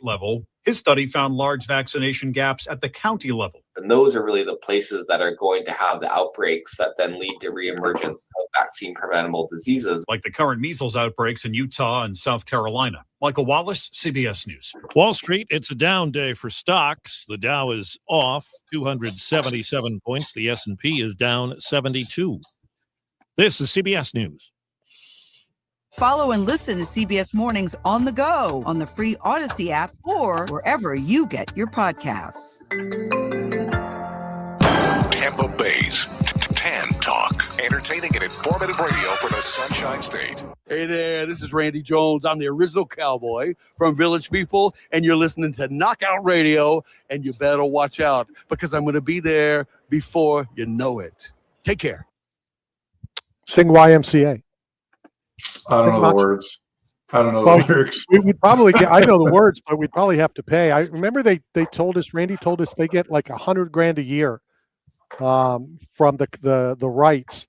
level. His study found large vaccination gaps at the county level. And those are really the places that are going to have the outbreaks that then lead to reemergence of vaccine preventable diseases. Like the current measles outbreaks in Utah and South Carolina. Michael Wallace, CBS News. Wall Street, it's a down day for stocks. The Dow is off 277 points. The S&P is down 72. This is CBS News. Follow and listen to CBS Mornings on the go on the free Odyssey app or wherever you get your podcasts. Tampa Bay's Tan Talk. Entertaining and informative radio for the Sunshine State. Hey there, this is Randy Jones. I'm the original cowboy from Village People, and you're listening to Knockout Radio, and you better watch out because I'm going to be there before you know it. Take care. Sing YMCA. I don't know the words. I don't know the lyrics. We would probably get, I know the words, but we'd probably have to pay. I remember they told us, Randy told us they get like $100,000 a year from the rights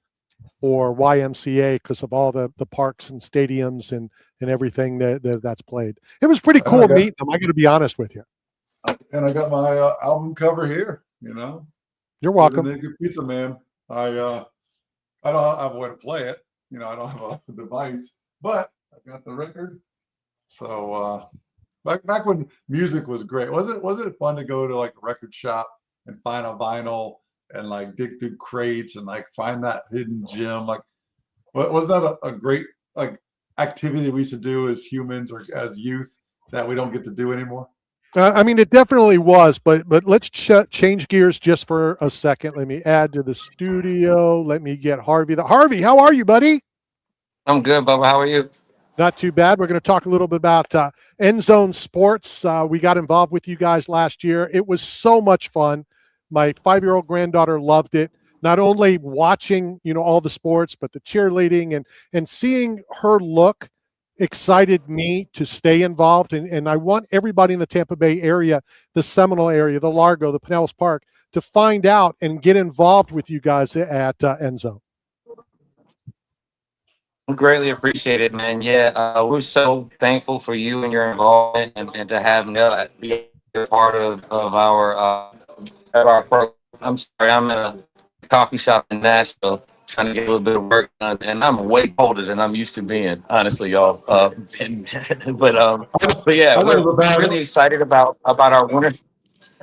for YMCA because of all the parks and stadiums and everything that's played. It was pretty cool meeting them. I got to be honest with you. And I got my album cover here. You know, you're welcome. Naked Pizza Man. I don't have a way to play it. You know, I don't have a device, but I got the record. So back when music was great, was it fun to go to like a record shop and find a vinyl and like dig through crates and like find that hidden gem? Like, was that a great like activity we should do as humans or as youth that we don't get to do anymore? I mean, it definitely was, but let's change gears just for a second. Let me add to the studio. Let me get Harvey. Harvey, how are you, buddy? I'm good, Bubba. How are you? Not too bad. We're going to talk a little bit about End Zone Sports. We got involved with you guys last year. It was so much fun. My 5-year-old granddaughter loved it. Not only watching, all the sports, but the cheerleading and seeing her look excited me to stay involved. And I want everybody in the Tampa Bay area, the Seminole area, the Largo, the Pinellas Park, to find out and get involved with you guys at End Zone. Greatly appreciate it, man. Yeah, we're so thankful for you and your involvement and to have Nell be a part of our program. I'm sorry, I'm in a coffee shop in Nashville trying to get a little bit of work done, and I'm way colder than I'm used to being, honestly, y'all. But yeah, we're really excited about our winter.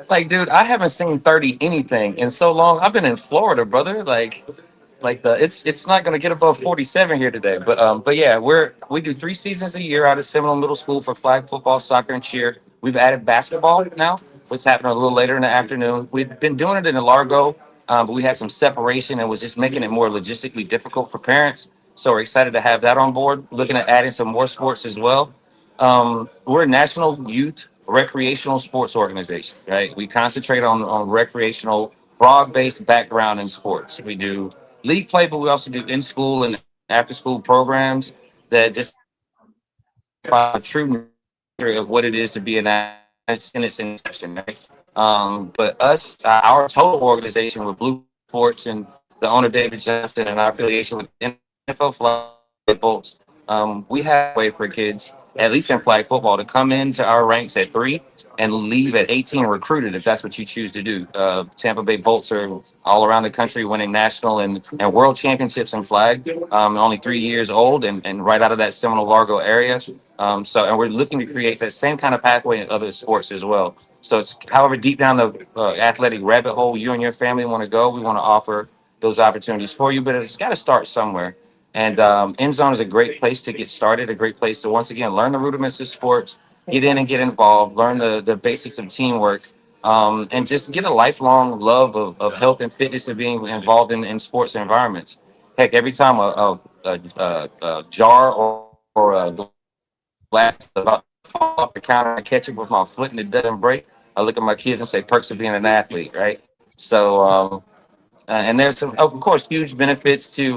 Like, dude, I haven't seen 30 anything in so long. I've been in Florida, brother. It's not gonna get above 47 here today. But yeah, we do 3 seasons a year out of Seminole Middle School for flag football, soccer, and cheer. We've added basketball now, which happening a little later in the afternoon. We've been doing it in the Largo. But we had some separation and was just making it more logistically difficult for parents. So we're excited to have that on board. Looking at adding some more sports as well. We're a national youth recreational sports organization, right? We concentrate on recreational, broad-based background in sports. We do league play, but we also do in-school and after-school programs that just provide a true nature of what it is to be an athlete in its inception, right? But our total organization with Blue Sports and the owner David Johnson and our affiliation with NFL Flag Bolts, we have a way for kids, at least in flag football, to come into our ranks at 3 and leave at 18 recruited if that's what you choose to do. Tampa Bay Bolts are all around the country winning national and world championships in flag, only 3 years old and right out of that Seminole Largo area. And we're looking to create that same kind of pathway in other sports as well. So it's however deep down the athletic rabbit hole you and your family want to go, we want to offer those opportunities for you, but it's got to start somewhere. And End Zone is a great place to get started, a great place to, once again, learn the rudiments of sports, get in and get involved, learn the basics of teamwork, and just get a lifelong love of health and fitness and being involved in sports environments. Heck, every time a jar or a glass is about to fall off the counter, I catch it with my foot and it doesn't break, I look at my kids and say, perks of being an athlete, right? So, and there's some, of course, huge benefits to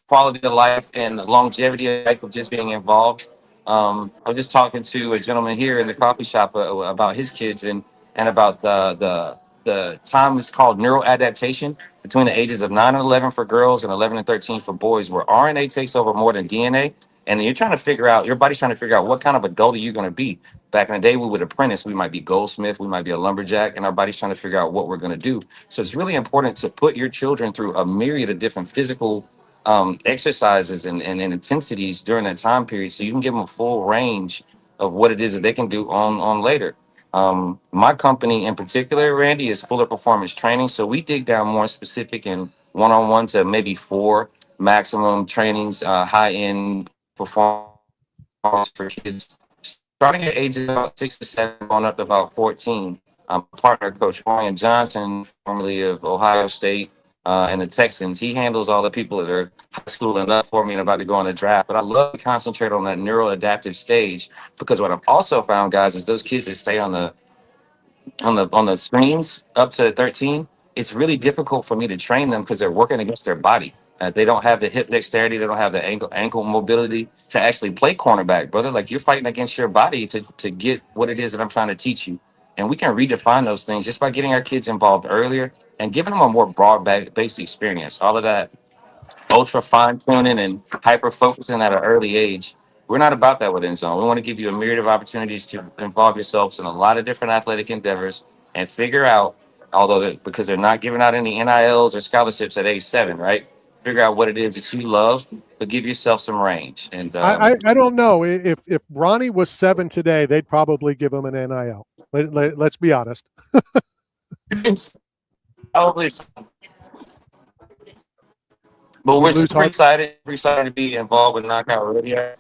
quality of life and longevity of life of just being involved. I was just talking to a gentleman here in the coffee shop about his kids and about the time is called neuroadaptation between the ages of 9 and 11 for girls and 11 and 13 for boys, where RNA takes over more than DNA. And you're trying to figure out, your body's trying to figure out what kind of adult are you going to be. back in the day, we would apprentice. We might be goldsmith, we might be a lumberjack, and our body's trying to figure out what we're going to do. So it's really important to put your children through a myriad of different physical exercises and intensities during that time period, so you can give them a full range of what it is that they can do on later. My company in particular, Randy, is Fuller Performance Training. So we dig down more specific and one-on-one to maybe 4 maximum trainings, high-end performance for kids, starting at ages about 6 to 7, going up to about 14. Partner Coach Ryan Johnson, formerly of Ohio State and the Texans. He handles all the people that are high school and up for me and about to go on the draft. But I love to concentrate on that neuroadaptive stage, because what I've also found, guys, is those kids that stay on the screens up to 13, it's really difficult for me to train them because they're working against their body. They don't have the hip dexterity, they don't have the ankle mobility to actually play cornerback, brother. Like, you're fighting against your body to get what it is that I'm trying to teach you. And we can redefine those things just by getting our kids involved earlier and giving them a more broad-based experience. All of that ultra fine-tuning and hyper-focusing at an early age. We're not about that with End Zone. We want to give you a myriad of opportunities to involve yourselves in a lot of different athletic endeavors and figure out, because they're not giving out any NILs or scholarships at age 7, right? Figure out what it is that you love, but give yourself some range. And I don't know if Ronnie was 7 today, they'd probably give him an NIL. Let's be honest. Probably. But we're super excited to be involved with Knockout Radio.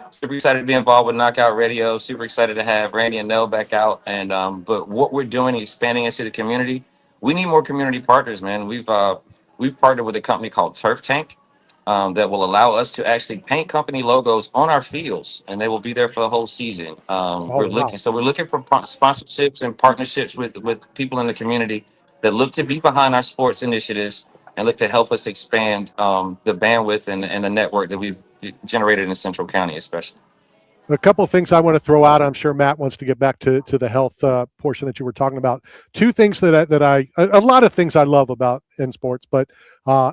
Super excited to be involved with Knockout Radio. Super excited to have Randy and Nell back out. And but what we're doing, expanding into the community. We need more community partners, man. We've partnered with a company called Turf Tank that will allow us to actually paint company logos on our fields, and they will be there for the whole season. We're looking for sponsorships and partnerships with people in the community that look to be behind our sports initiatives and look to help us expand the bandwidth and the network that we've generated in Central County, especially. A couple of things I want to throw out. I'm sure Matt wants to get back to the health portion that you were talking about. 2 things a lot of things I love about End Sports, but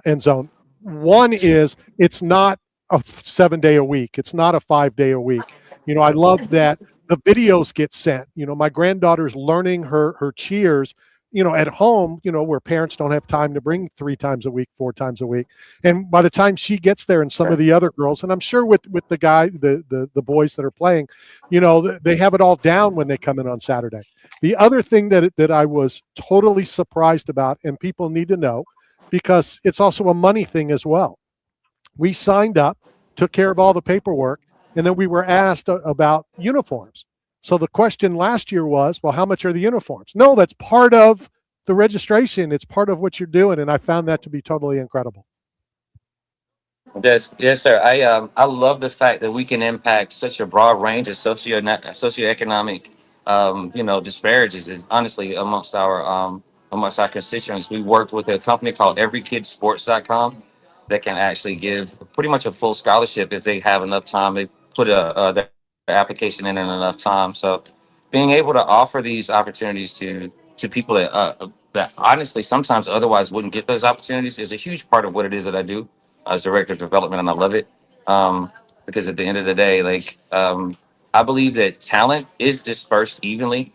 End Zone. One is it's not a 7-day a week. It's not a 5-day a week. You know, I love that the videos get sent. You know, my granddaughter's learning her cheers, you know, at home, you know, where parents don't have time to bring 3 times a week, 4 times a week. And by the time she gets there and some of the other girls, and I'm sure with the boys that are playing, you know, they have it all down when they come in on Saturday. The other thing that I was totally surprised about, and people need to know, because it's also a money thing as well. We signed up, took care of all the paperwork, and then we were asked about uniforms. So the question last year was, well, how much are the uniforms? No, that's part of the registration. It's part of what you're doing. And I found that to be totally incredible. Yes, sir. I love the fact that we can impact such a broad range of socioeconomic, disparages is honestly amongst our constituents. We worked with a company called EveryKidSports.com that can actually give pretty much a full scholarship if they have enough time. They put their application in enough time. So being able to offer these opportunities to people that honestly sometimes otherwise wouldn't get those opportunities is a huge part of what it is that I do as director of development, and I love it because at the end of the day, I believe that talent is dispersed evenly,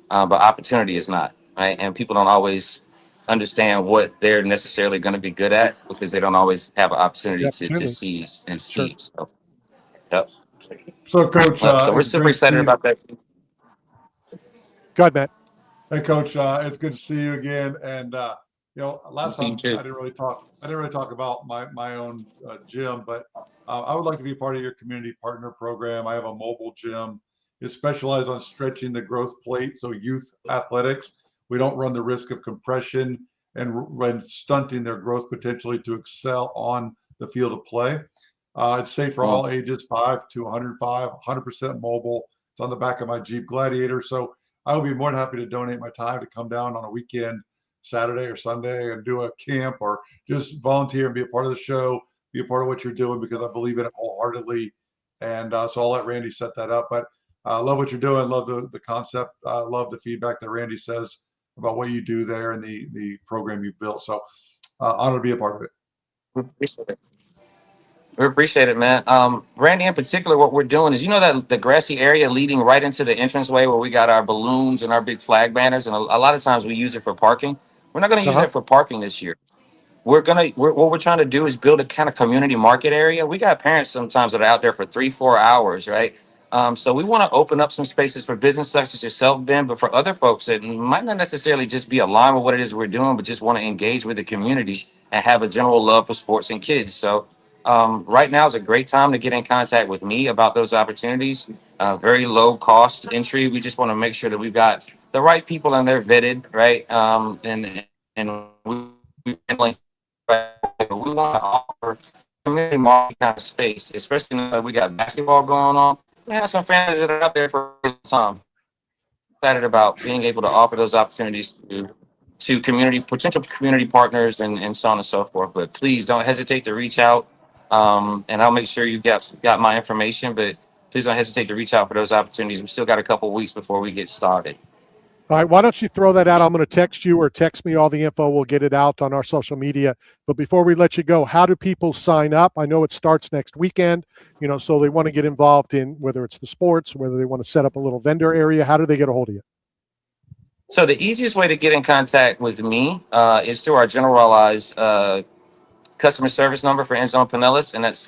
but opportunity is not, right? And people don't always understand what they're necessarily going to be good at because they don't always have an opportunity to seize and see. So, yep. So, Coach, so we're super excited about that. Go ahead, Matt. Hey, Coach, it's good to see you again. And last time I didn't really talk about my own gym, but I would like to be part of your community partner program. I have a mobile gym. It's specialized on stretching the growth plate, so youth athletics. We don't run the risk of compression and stunting their growth potentially to excel on the field of play. It's safe for all ages, 5 to 105, 100% mobile. It's on the back of my Jeep Gladiator. So I would be more than happy to donate my time to come down on a weekend, Saturday or Sunday, and do a camp or just volunteer and be a part of the show, be a part of what you're doing, because I believe in it wholeheartedly. And so I'll let Randy set that up. But I love what you're doing. Love the concept. Love the feedback that Randy says about what you do there and the program you built. So honored to be a part of it. We appreciate it, man. Randy, in particular, what we're doing is, that the grassy area leading right into the entranceway where we got our balloons and our big flag banners, and a lot of times we use it for parking. We're not going to use Uh-huh. it for parking this year. What we're trying to do is build a kind of community market area. We got parents sometimes that are out there for 3-4 hours, right? So we want to open up some spaces for business such as yourself, Ben, but for other folks that might not necessarily just be aligned with what it is we're doing, but just want to engage with the community and have a general love for sports and kids. So right now is a great time to get in contact with me about those opportunities. Very low cost entry. We just want to make sure that we've got the right people and they're vetted, right? And we handling. We want to offer community market kind of space, especially now that we got basketball going on. We have some families that are out there for a time. Excited about being able to offer those opportunities to potential community partners and so on and so forth. But please don't hesitate to reach out. And I'll make sure you got my information, but please don't hesitate to reach out for those opportunities. We still got a couple of weeks before we get started. All right, why don't you throw that out? I'm going to text you or text me all the info. We'll get it out on our social media. But before we let you go, how do people sign up? I know it starts next weekend, so they want to get involved in whether it's the sports, whether they want to set up a little vendor area. How do they get a hold of you? So the easiest way to get in contact with me is through our generalized customer service number for Endzone Pinellas, and that's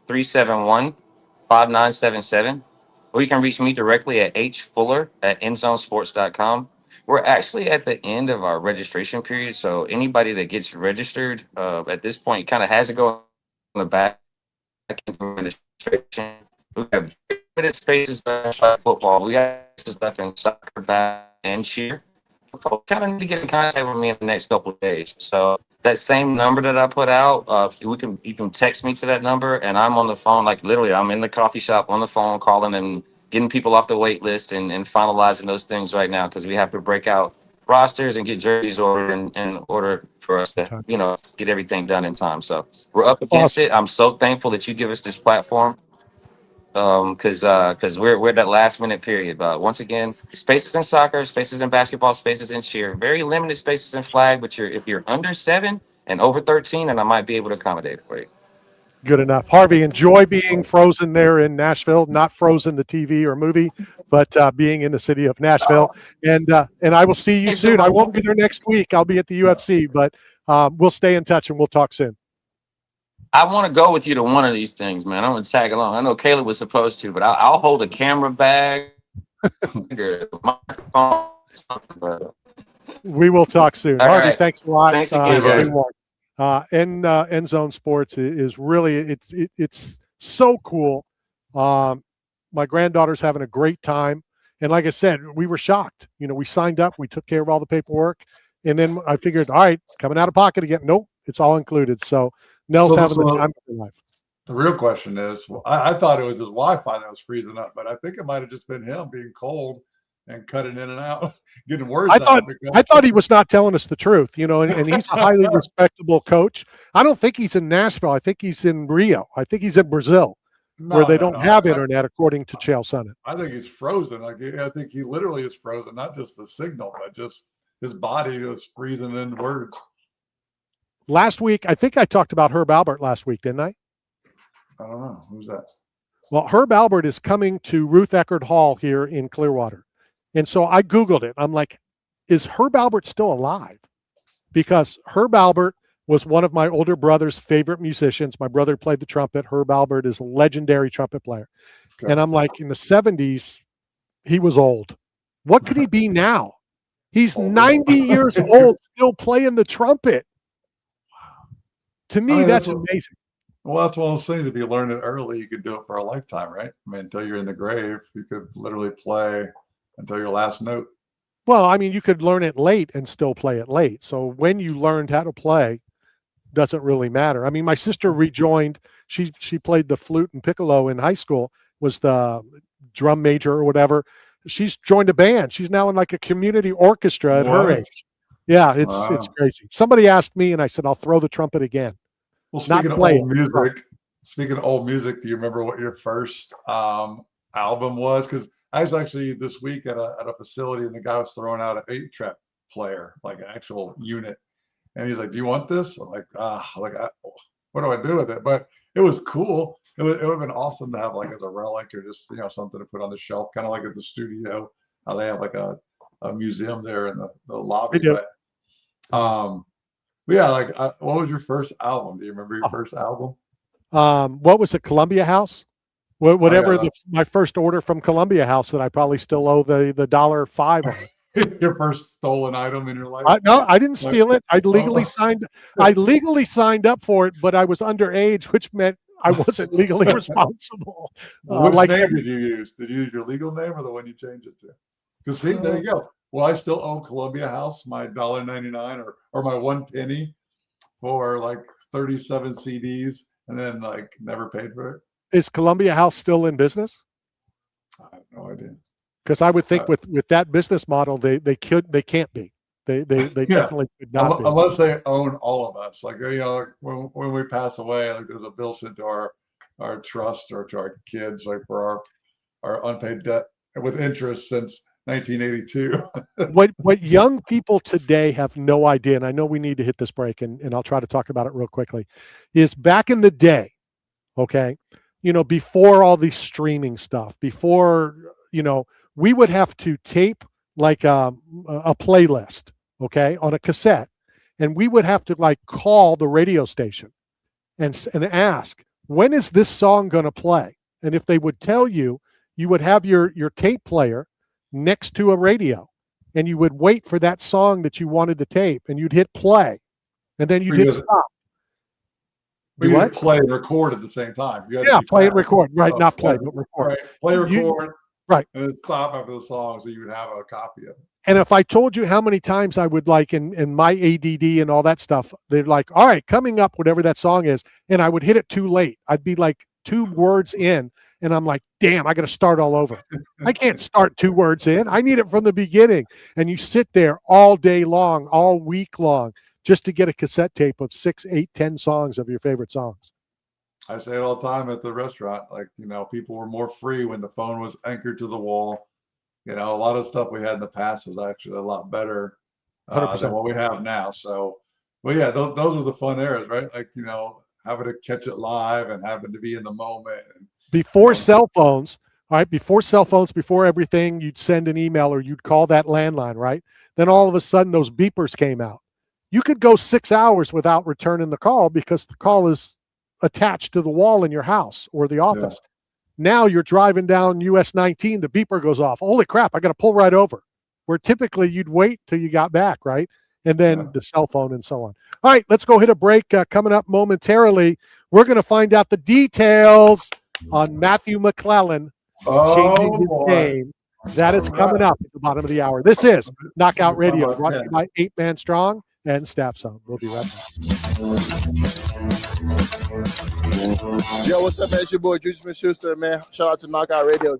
727-371-5977. Or you can reach me directly at hfuller@endzonesports.com. We're actually at the end of our registration period, so anybody that gets registered at this point kind of has to go in the back end of registration. We have limited spaces left in football. We have spaces left in soccer, bat, and cheer. Folks kind of need to get in contact with me in the next couple of days. So that same number that I put out, you can text me to that number, and I'm on the phone. Like literally, I'm in the coffee shop on the phone calling and getting people off the wait list and finalizing those things right now because we have to break out rosters and get jerseys ordered in order for us to get everything done in time. So we're up against it. I'm so thankful that you give us this platform. Because we're at that last minute period. But once again, spaces in soccer, spaces in basketball, spaces in cheer, very limited spaces in flag. But if you're under 7 and over 13, and I might be able to accommodate for you. Good enough. Harvey, enjoy being frozen there in Nashville, not frozen the TV or movie, but being in the city of Nashville. And I will see you soon. I won't be there next week. I'll be at the UFC, but we'll stay in touch and we'll talk soon. I want to go with you to one of these things, man. I'm going to tag along. I know Caleb was supposed to, but I'll hold a camera bag. We will talk soon. All Harvey, right. Thanks a lot. Thanks again, guys. Endzone Sports is really it's so cool. My granddaughter's having a great time, and like I said, we were shocked. We signed up, we took care of all the paperwork, and then I figured, all right, coming out of pocket again. Nope, it's all included. So Nell's having the time of her life. The real question is, I thought it was his Wi-Fi that was freezing up, but I think it might have just been him being cold and cutting in and out, getting words I out. thought he was not telling us the truth, and he's a highly respectable coach. I don't think he's in Nashville. I think he's in Rio. I think he's in Brazil, where they don't have internet, according to Chael Sonnen. I think he's frozen. I think he literally is frozen, not just the signal, but just his body is freezing in words. Last week, I think I talked about Herb Albert last week, didn't I? I don't know. Who's that? Well, Herb Albert is coming to Ruth Eckerd Hall here in Clearwater. And so I Googled it. I'm like, is Herb Albert still alive? Because Herb Albert was one of my older brother's favorite musicians. My brother played the trumpet. Herb Albert is a legendary trumpet player. Okay. And I'm like, in the 70s, he was old. What could he be now? He's 90 years old, still playing the trumpet. To me, that's amazing. Well, that's one of those things. If you learn it early, you could do it for a lifetime, right? I mean, until you're in the grave, you could literally play until your last note. Well, I mean, you could learn it late and still play it late. So when you learned how to play, doesn't really matter. I mean, my sister rejoined. She played the flute and piccolo in high school, was the drum major or whatever. She's joined a band. She's now in like a community orchestra at her age. Yeah, it's crazy. Somebody asked me, and I said, I'll throw the trumpet again. Well, speaking of old music, do you remember what your first album was? Because I was actually this week at a facility, and the guy was throwing out an 8-track player, like an actual unit, and he's like, "Do you want this?" I'm like, what do I do with it? But it was cool. It would have been awesome to have like as a relic or just, something to put on the shelf, kind of like at the studio, how they have like a museum there in the lobby. They do. But yeah, like what was your first album? Do you remember your first album? What was it? Columbia House? Whatever yeah. my first order from Columbia House that I probably still owe the $1.05 on. Your first stolen item in your life? No, I didn't steal it. I legally signed up for it, but I was underage, which meant I wasn't legally responsible. Which name did you use? Did you use your legal name or the one you changed it to? Because see, there you go. Well, I still owe Columbia House my $1.99 or my 1 penny for like 37 CDs, and then like never paid for it. Is Columbia House still in business? I have no idea. Because I would think with that business model, they can't be. They definitely could not be. Unless they own all of us. Like, when we pass away, like there's a bill sent to our trust or to our kids, like for our unpaid debt with interest since 1982. What young people today have no idea, and I know we need to hit this break, and I'll try to talk about it real quickly, is back in the day, okay, before all these streaming stuff, before, we would have to tape like a playlist, okay, on a cassette, and we would have to like call the radio station and ask, when is this song going to play? And if they would tell you, you would have your tape player next to a radio, and you would wait for that song that you wanted to tape, and you'd hit play, and then you'd hit stop. You would play and record at the same time. Yeah, play and record. Right, not play, but record. Right. Play, record. Right. And then stop after the song, so you would have a copy of it. And if I told you how many times I would like in my ADD and all that stuff, they're like, all right, coming up, whatever that song is, and I would hit it too late. I'd be like 2 words in, and I'm like, damn, I got to start all over. I can't start 2 words in. I need it from the beginning. And you sit there all day long, all week long, just to get a cassette tape of 6, 8, 10 songs of your favorite songs. I say it all the time at the restaurant. Like, people were more free when the phone was anchored to the wall. A lot of stuff we had in the past was actually a lot better than what we have now. So, well, yeah, those are the fun eras, right? Like, having to catch it live and having to be in the moment. Before cell phones, all right, before everything, you'd send an email or you'd call that landline, right? Then all of a sudden those beepers came out. You could go 6 hours without returning the call because the call is attached to the wall in your house or the office. Yeah. Now you're driving down US 19, the beeper goes off. Holy crap, I got to pull right over. Where typically you'd wait till you got back, right? And then the cell phone and so on. All right, let's go hit a break. Coming up momentarily, we're going to find out the details on Matthew McClellan changing his name. That is coming up at the bottom of the hour. This is Knockout Radio, brought to you by 8 Man Strong and Staff Zone. We'll be right back. Yo, what's up, man? It's your boy, Drew Smith-Schuster, man. Shout out to Knockout Radio.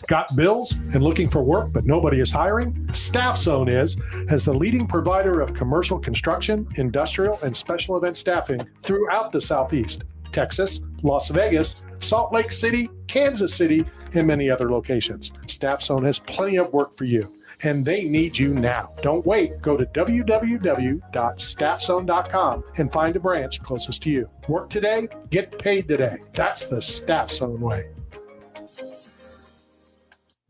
Got bills and looking for work, but nobody is hiring? Staff Zone is, as the leading provider of commercial construction, industrial, and special event staffing throughout the Southeast, Texas, Las Vegas, Salt Lake City, Kansas City, and many other locations. Staff Zone has plenty of work for you, and they need you now. Don't wait. Go to www.staffzone.com and find a branch closest to you. Work today, get paid today. That's the Staff Zone way.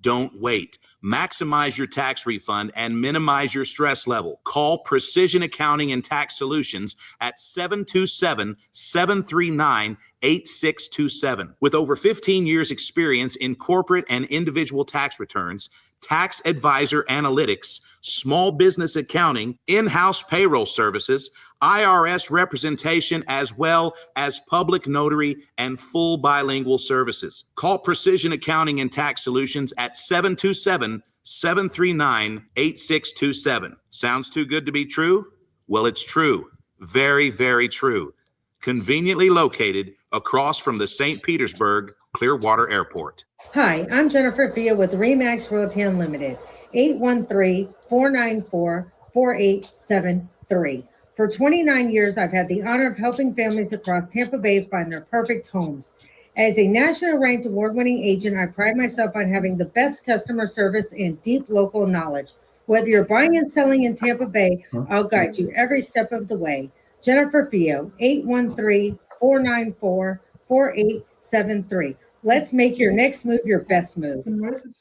Don't wait. Maximize your tax refund and minimize your stress level. Call Precision Accounting and Tax Solutions at 727-739-8627. With over 15 years experience in corporate and individual tax returns, tax advisor analytics, small business accounting, in-house payroll services, IRS representation, as well as public notary and full bilingual services. Call Precision Accounting and Tax Solutions at 727-739-8627. Sounds too good to be true? Well, it's true. Very, very true. Conveniently located across from the St. Petersburg Clearwater Airport. Hi, I'm Jennifer Fia with RE/MAX Realty Unlimited, 813-494-4873. For 29 years, I've had the honor of helping families across Tampa Bay find their perfect homes. As a national ranked award-winning agent, I pride myself on having the best customer service and deep local knowledge. Whether you're buying and selling in Tampa Bay, I'll guide you every step of the way. Jennifer Fio, 813-494-4873. Let's make your next move your best move.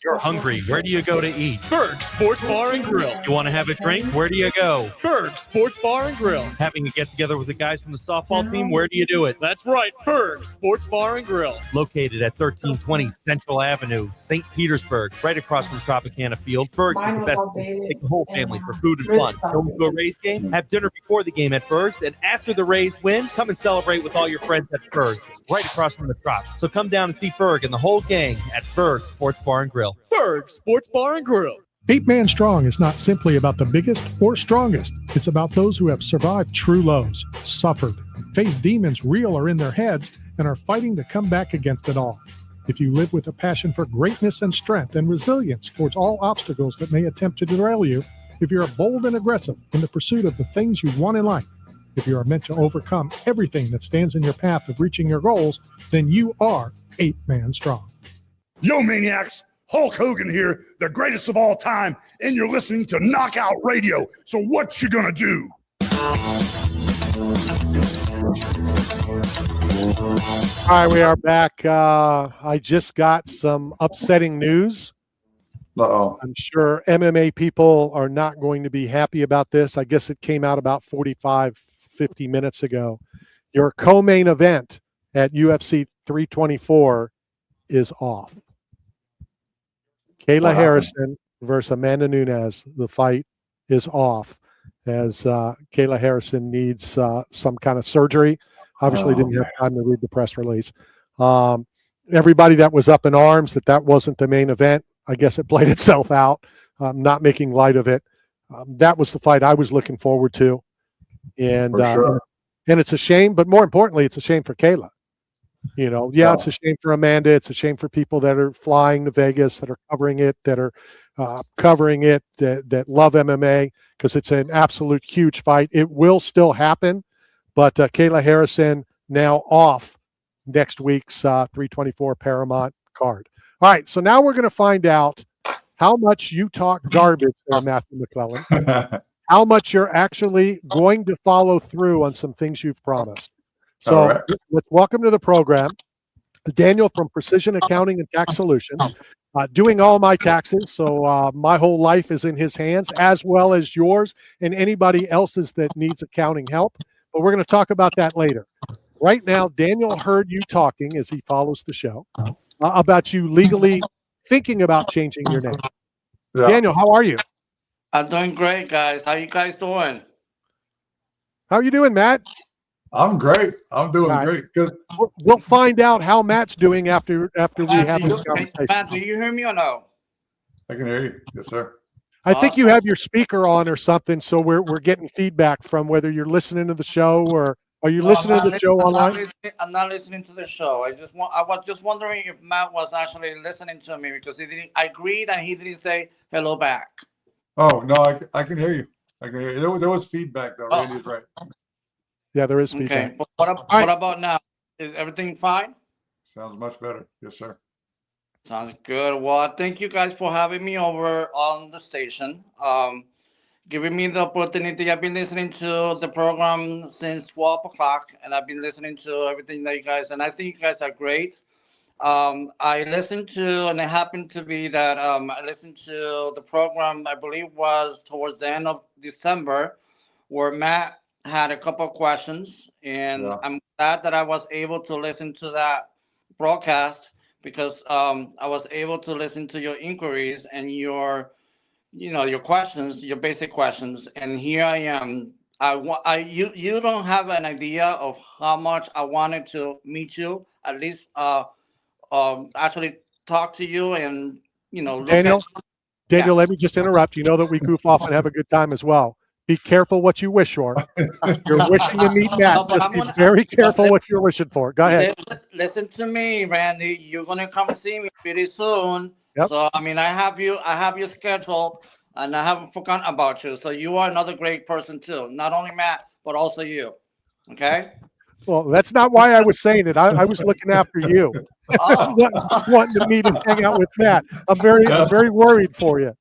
You're hungry. Where do you go to eat? Berg Sports Bar and Grill. You want to have a drink? Where do you go? Berg Sports Bar and Grill. Having a get together with the guys from the softball team? Where do you do it? That's right, Berg Sports Bar and Grill. Located at 1320 Central Avenue, St. Petersburg, right across from Tropicana Field. Berg's is the best place to take the whole family for food and fun. Going to a Rays game? Have dinner before the game at Berg's, and after the Rays win, come and celebrate with all your friends at Berg's, right across from the Trop. So come down and see Berg and the whole gang at Berg Sports Bar and Grill. Berg Sports Bar and Grill. 8 Man Strong is not simply about the biggest or strongest. It's about those who have survived true lows, suffered, faced demons real or in their heads, and are fighting to come back against it all. If you live with a passion for greatness and strength and resilience towards all obstacles that may attempt to derail you, if you're bold and aggressive in the pursuit of the things you want in life, if you are meant to overcome everything that stands in your path of reaching your goals, then you are 8 Man Strong. Yo, maniacs, Hulk Hogan here, the greatest of all time, and you're listening to Knockout Radio. So what you gonna do? All right, we are back. I just got some upsetting news. I'm sure MMA people are not going to be happy about this. I guess it came out about 50 minutes ago. Your co-main event at UFC 324 is off. Kayla Harrison versus Amanda Nunes. The fight is off as Kayla Harrison needs some kind of surgery. Obviously didn't have time to read the press release. Everybody that was up in arms that wasn't the main event, I guess it played itself out. Not making light of it. That was the fight I was looking forward to. And and it's a shame, but more importantly, it's a shame for Kayla. You know, it's a shame for Amanda. It's a shame for people that are flying to Vegas, that are covering it, that are covering it, that love MMA, because it's an absolute huge fight. It will still happen, but Kayla Harrison now off next week's 324 Paramount card. All right, so now we're going to find out how much you talk garbage there, Matthew McClellan, how much you're actually going to follow through on some things you've promised. So let's welcome to the program Daniel from Precision Accounting and Tax Solutions, doing all my taxes. So my whole life is in his hands, as well as yours and anybody else's that needs accounting help. But we're going to talk about that later. Right now, Daniel heard you talking as he follows the show about you legally thinking about changing your name. Daniel, how are you? I'm doing great, guys. How you guys doing? How are you doing, Matt? I'm great. I'm doing great. Good. We'll find out how Matt's doing after we have this conversation. Matt, do you hear me or no? I can hear you. Yes, sir. I think you have your speaker on or something, so we're getting feedback from whether you're listening to the show or are you listening to the show online? I'm not listening to the show. I was just wondering if Matt was actually listening to me because I agreed and he didn't say hello back. Oh no, I can hear you. I can hear you. There was feedback though. Randy's right. Yeah, there is feedback. Okay. What about now? Is everything fine? Sounds much better. Yes, sir. Sounds good. Well, thank you guys for having me over on the station. Giving me the opportunity. I've been listening to the program since 12 o'clock, and I've been listening to everything that you guys, and I think you guys are great. I listened to, and it happened to be that I listened to the program, I believe was towards the end of December, where Matt had a couple of questions, and I'm glad that I was able to listen to that broadcast because I was able to listen to your inquiries and your questions, your basic questions, and here I am. You don't have an idea of how much I wanted to meet you, at least actually talk to you and look Daniel, let me just interrupt. You know that we goof off and have a good time as well. Be careful what you wish for. You're wishing to meet Matt. Just be very careful what you're wishing for. Go ahead. Listen to me, Randy. You're gonna come see me pretty soon. Yep. So I have you scheduled, and I haven't forgotten about you. So you are another great person too. Not only Matt, but also you. Okay. Well, that's not why I was saying it. I was looking after you, wanting to meet and hang out with Matt. I'm very worried for you.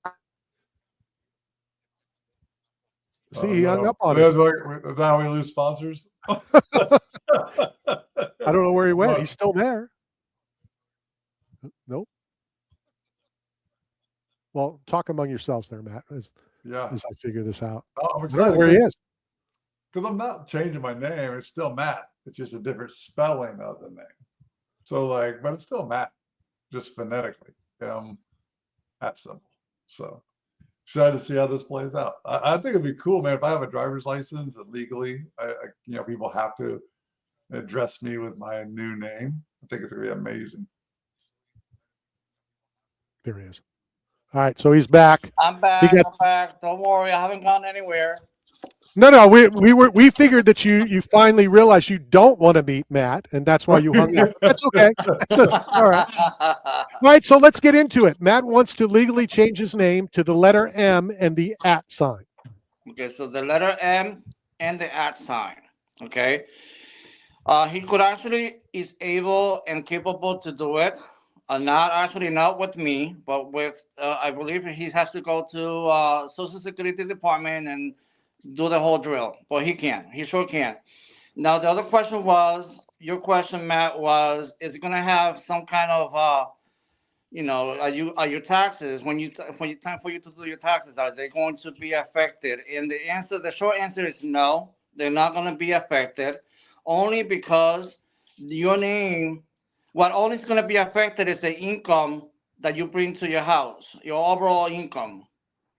See, he hung no. up on That's us. Is that how we lose sponsors? I don't know where he went. But- He's still there. Nope. Well, talk among yourselves there, Matt, as I figure this out. I'm I don't know excited where he is. because I'm not changing my name. It's still Matt. It's just a different spelling of the name. So like, but it's still Matt, just phonetically. At symbol. So excited to see how this plays out. I think it'd be cool, man. If I have a driver's license and legally, people have to address me with my new name. I think it's gonna be amazing. There he is. All right, so he's back. I'm back. He got- I'm back. Don't worry, I haven't gone anywhere. No, we figured that you finally realized you don't want to meet Matt, and that's why you hung up. That's okay. That's all right. All right, so let's get into it. Matt wants to legally change his name to the letter M and the @ sign. Okay, so the letter M and the @ sign. Okay. He could actually is able and capable to do it. Not with me, but with I believe he has to go to Social Security Department and do the whole drill. But he can. He sure can. Now the other question was your question, Matt, was is it gonna have some kind of are your taxes when time for you to do your taxes, are they going to be affected? And the short answer is no, they're not going to be affected, only because your name, what only is going to be affected is the income that you bring to your house, your overall income.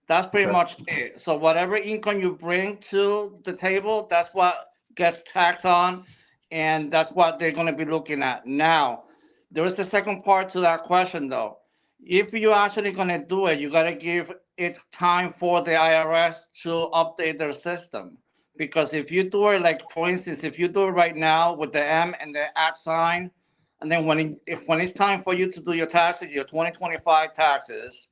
That's pretty much it. So whatever income you bring to the table, that's what gets taxed on, and that's what they're going to be looking at. Now, there is the second part to that question, though. If you're actually going to do it, you got to give it time for the IRS to update their system. Because if you do it, like, for instance, if you do it right now with the M and the @ sign, and then when it's time for you to do your taxes, your 2025 taxes,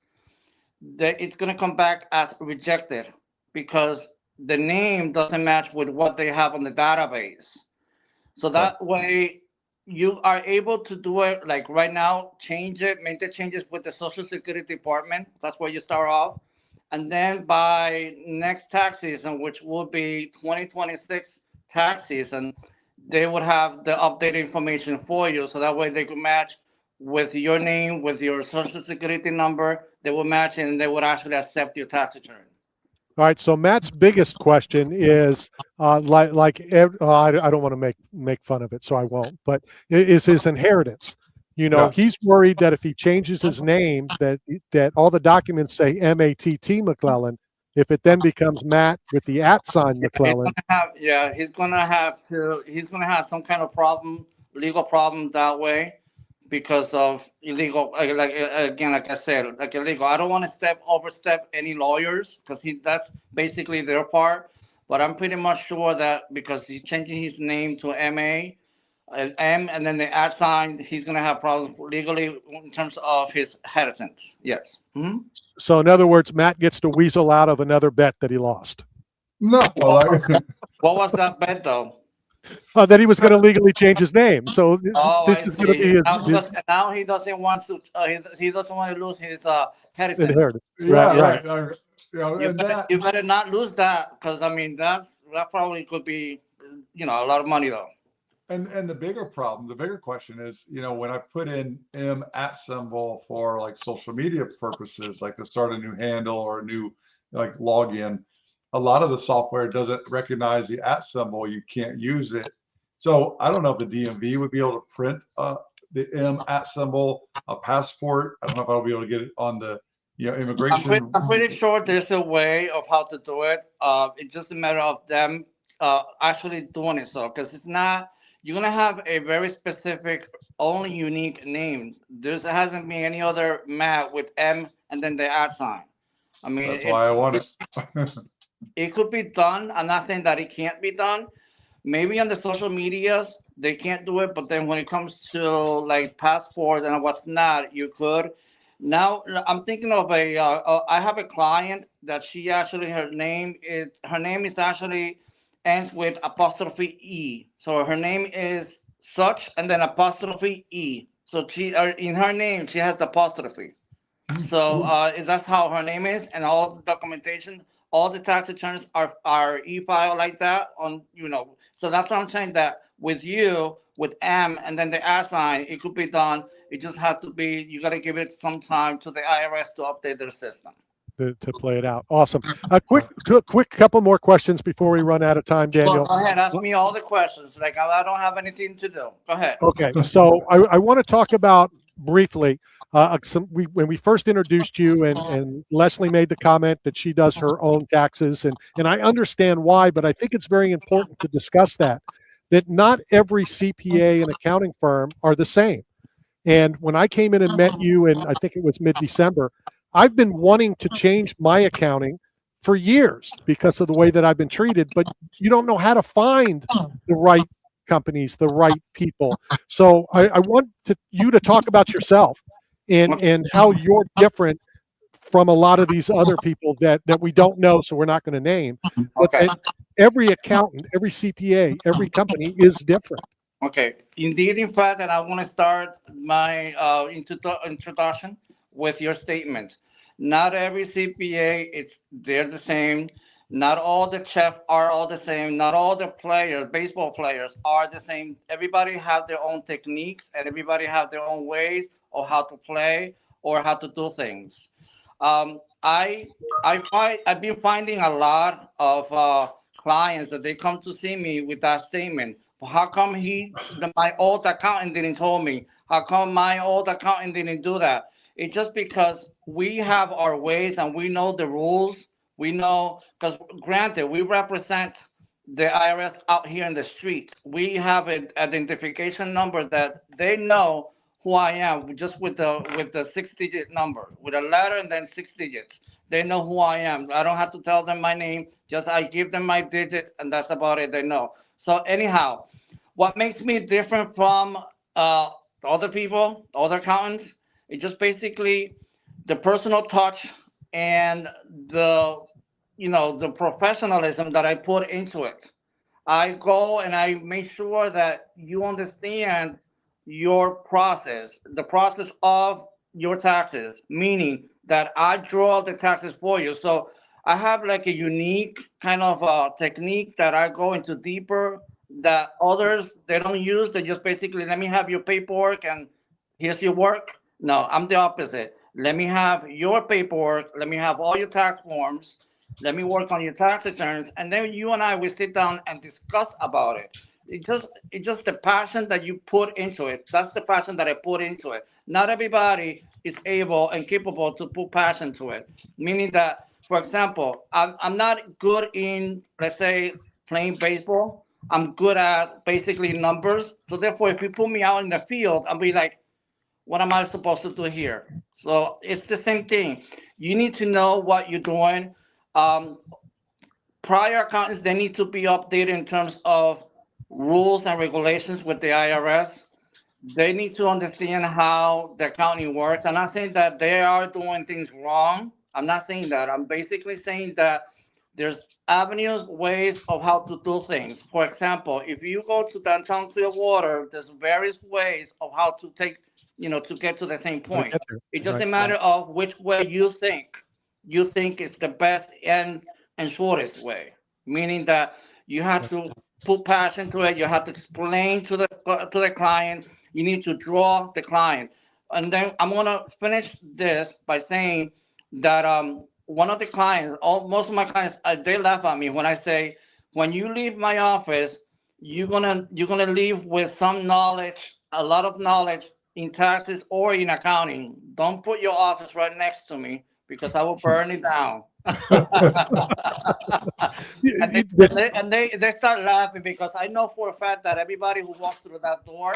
it's going to come back as rejected because the name doesn't match with what they have on the database. So that way, you are able to do it like right now, make the changes with the Social Security Department. That's where you start off. And then by next tax season, which will be 2026 tax season, they would have the updated information for you. So that way they could match with your name, with your Social Security number. They will match and they would actually accept your tax return. All right, so Matt's biggest question is I don't want to make fun of it, so I won't. But is his inheritance? He's worried that if he changes his name, that all the documents say M-A-T-T McClellan. If it then becomes Matt with the @ sign McClellan, He's gonna have some kind of legal problem that way, because of illegal, like I said, like illegal. I don't want to overstep any lawyers because that's basically their part. But I'm pretty much sure that because he's changing his name to M and then the @ sign, he's gonna have problems legally in terms of his inheritance. Yes. Mm-hmm. So in other words, Matt gets to weasel out of another bet that he lost. No. What was that bet though? That he was going to legally change his name. So this is going to be now he doesn't want to. He doesn't want to lose his inheritance. Right. You better not lose that, because I mean that probably could be a lot of money though. And the bigger question is, when I put in M @ symbol for like social media purposes, like to start a new handle or a new like login, a lot of the software doesn't recognize the @ symbol. You can't use it. So I don't know if the DMV would be able to print the M @ symbol, a passport. I don't know if I'll be able to get it on the immigration. I'm pretty sure there's a way of how to do it. It's just a matter of them actually doing it. So because it's not, you're gonna have a very specific, only unique name. There hasn't been any other Matt with M and then the @ sign. I mean, that's why I want it. It could be done. I'm not saying that it can't be done. Maybe on the social medias, they can't do it. But then when it comes to like passport and what's not, you could. Now, I'm thinking of I have a client that she actually, her name is actually ends with 'E. So her name is such and then 'E. So in her name, she has the apostrophe. So that's how her name is, and all the documentation all the tax returns are e-file like that on, so that's what I'm saying, that with you, with M and then the S line, it could be done. It just has to be, you got to give it some time to the IRS to update their system. To play it out. Awesome. A quick couple more questions before we run out of time, Daniel. Go ahead, ask me all the questions. Like, I don't have anything to do. Go ahead. Okay, so I want to talk about briefly when we first introduced you, and Leslie made the comment that she does her own taxes, and I understand why, but I think it's very important to discuss that not every CPA and accounting firm are the same. And when I came in and met you, and I think it was mid-December, I've been wanting to change my accounting for years because of the way that I've been treated, but you don't know how to find the right companies, the right people. So I want you to talk about yourself and how you're different from a lot of these other people that we don't know, so we're not going to name. Okay. But every accountant, every CPA, every company is different. Okay. Indeed, in fact, and I want to start my introduction with your statement. Not every CPA, they're the same. Not all the chefs are all the same. Not all the players, baseball players, are the same. Everybody have their own techniques, and everybody have their own ways of how to play or how to do things. I've been finding a lot of clients that they come to see me with that statement. How come my old accountant didn't tell me? How come my old accountant didn't do that? It's just because we have our ways and we know the rules. We know, because granted, we represent the IRS out here in the streets. We have an identification number that they know who I am just with the 6-digit number, with a letter and then 6 digits. They know who I am. I don't have to tell them my name. Just I give them my digits, and that's about it. They know. So anyhow, what makes me different from other people, other accountants, it's just basically the personal touch and the professionalism that I put into it. I go and I make sure that you understand your process, the process of your taxes, meaning that I draw the taxes for you. So I have like a unique kind of technique that I go into deeper that others, they don't use. They just basically, let me have your paperwork and here's your work. No, I'm the opposite. Let me have your paperwork. Let me have all your tax forms. Let me work on your tax returns. And then you and I will sit down and discuss about it. It's just the passion that you put into it. That's the passion that I put into it. Not everybody is able and capable to put passion to it. Meaning that, for example, I'm not good in, let's say, playing baseball. I'm good at basically numbers. So therefore, if you put me out in the field, I'll be like, what am I supposed to do here? So it's the same thing. You need to know what you're doing. Prior accountants, they need to be updated in terms of rules and regulations with the IRS. They need to understand how the accounting works. I'm not saying that they are doing things wrong. I'm not saying that. I'm basically saying that there's avenues, ways of how to do things. For example, if you go to downtown Clearwater, there's various ways of how to take, to get to the same point. It's just a matter of which way you think is the best and shortest way. Meaning that you have to put passion to it. You have to explain to the client. You need to draw the client. And then I'm gonna finish this by saying that one of the clients, most of my clients, they laugh at me when I say, when you leave my office, you're gonna leave with some knowledge, a lot of knowledge in taxes or in accounting. Don't put your office right next to me because I will burn it down. and they start laughing because I know for a fact that everybody who walks through that door,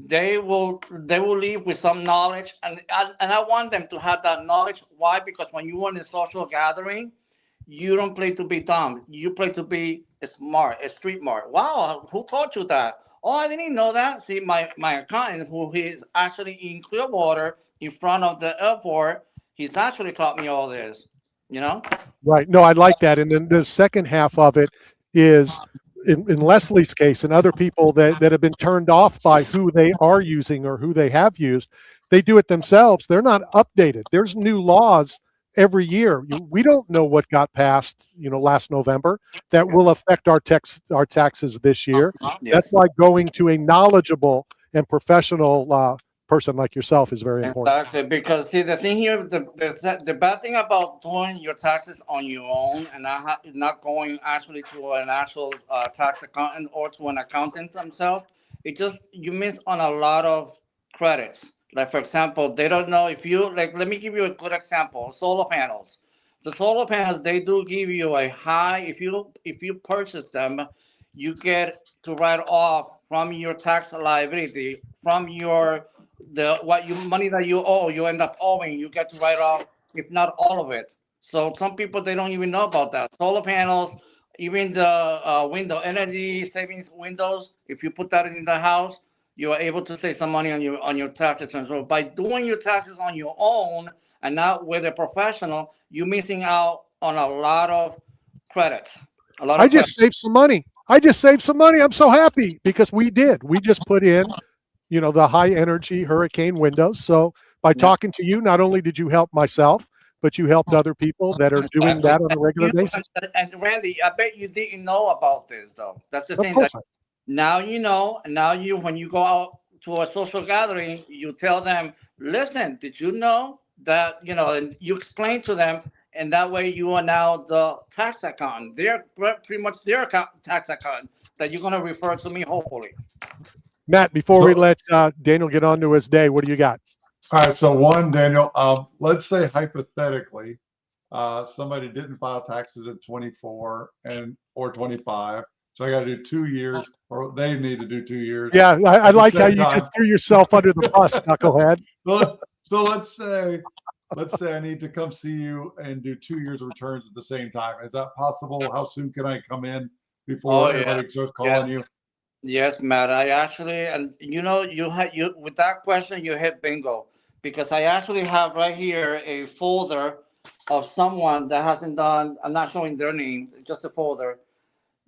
they will leave with some knowledge, and I want them to have that knowledge. Why? Because when you are in a social gathering, you don't play to be dumb. You play to be smart, a street smart. Wow, who taught you that? Oh, I didn't know that. See, my accountant, who is actually in Clearwater in front of the airport, he's actually taught me all this. Right. No, I like that. And then the second half of it is, in Leslie's case and other people that have been turned off by who they are using or who they have used, they do it themselves. They're not updated. There's new laws every year. We don't know what got passed, last November that will affect our taxes this year. Yes. That's why going to a knowledgeable and professional person like yourself is very important. Exactly, because see the thing here, the bad thing about doing your taxes on your own and not going actually to an actual tax accountant or to an accountant themselves, you miss on a lot of credits. Like for example, they don't know if you like. Let me give you a good example: solar panels. The solar panels they do give you a high. If you purchase them, you get to write off from your tax liability from your money that you owe, you end up owing, you get to write off, if not all of it. So some people they don't even know about that. Solar panels, even the window energy savings windows, if you put that in the house, you are able to save some money on your tax return. So by doing your taxes on your own and not with a professional, you're missing out on a lot of credits. I just saved some money. I'm so happy because we just put in the high energy hurricane windows. So by talking to you, not only did you help myself, but you helped other people that are doing that on a regular basis. And Randy, I bet you didn't know about this though. That's the thing. Now you know, and now when you go out to a social gathering, you tell them, listen, did you know that, and you explain to them, and that way you are now the tax accountant. They're pretty much their tax accountant that you're going to refer to me, hopefully. Matt, before we let Daniel get on to his day, what do you got? All right. So one, Daniel, let's say hypothetically, somebody didn't file taxes in 24 or 25. So I got to do 2 years, or they need to do 2 years. Yeah, I like how you just threw yourself under the bus, knucklehead. So let's say I need to come see you and do 2 years of returns at the same time. Is that possible? How soon can I come in before everybody starts calling you? Yes, Matt. I actually, and you with that question, you hit bingo, because I actually have right here a folder of someone that hasn't done. I'm not showing their name, just a folder.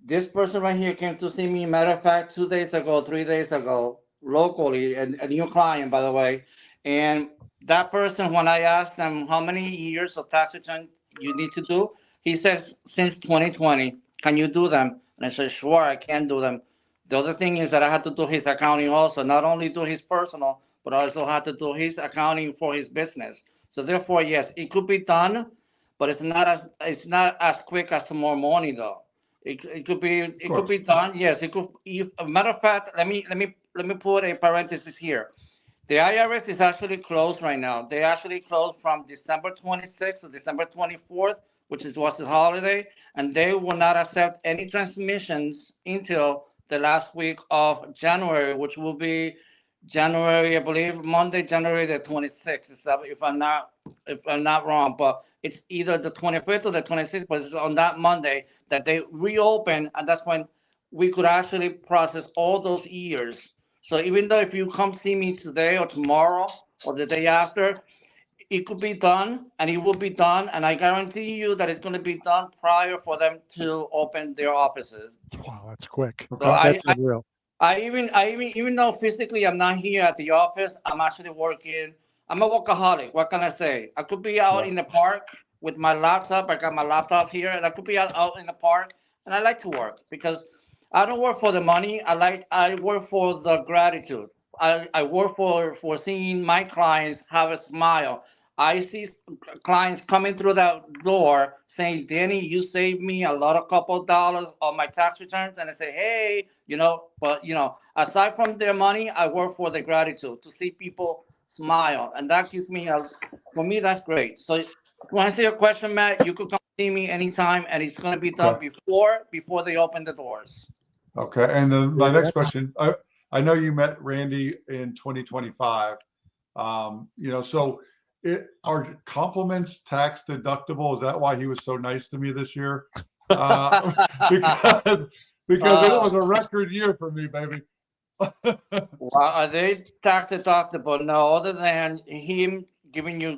This person right here came to see me. Matter of fact, 3 days ago, locally, and a new client, by the way. And that person, when I asked them how many years of tax return you need to do, he says since 2020. Can you do them? And I said, sure, I can do them. The other thing is that I had to do his accounting also, not only do his personal, but I also had to do his accounting for his business. So therefore, yes, it could be done, but it's not as quick as tomorrow morning though. It could be done. Yes, it could. Matter of fact, let me put a parenthesis here. The IRS is actually closed right now. They actually closed from December 26th to December 24th, which was the holiday, and they will not accept any transmissions until the last week of January, which will be January, I believe, Monday, January the 26th, if I'm not wrong. But it's either the 25th or the 26th, but it's on that Monday that they reopen, and that's when we could actually process all those years. So even though if you come see me today or tomorrow or the day after, it could be done, and it will be done, and I guarantee you that it's going to be done prior for them to open their offices. Wow, that's quick. So That's unreal. Even though physically I'm not here at the office, I'm actually working. I'm a workaholic. What can I say? I could be out in the park with my laptop. I got my laptop here, and I could be out in the park, and I like to work because I don't work for the money. I work for the gratitude. I work for seeing my clients have a smile. I see clients coming through that door saying, Danny, you saved me a couple of dollars on my tax returns. And I say, hey, but aside from their money, I work for the gratitude to see people smile. And that gives me, for me, that's great. So to answer your question, Matt, you could come see me anytime, and it's going to be done before they open the doors. Okay. And then my next question, I know you met Randy in 2025. So are compliments tax deductible? Is that why he was so nice to me this year? Because it was a record year for me, baby. Well, are they tax deductible? No, other than him giving you,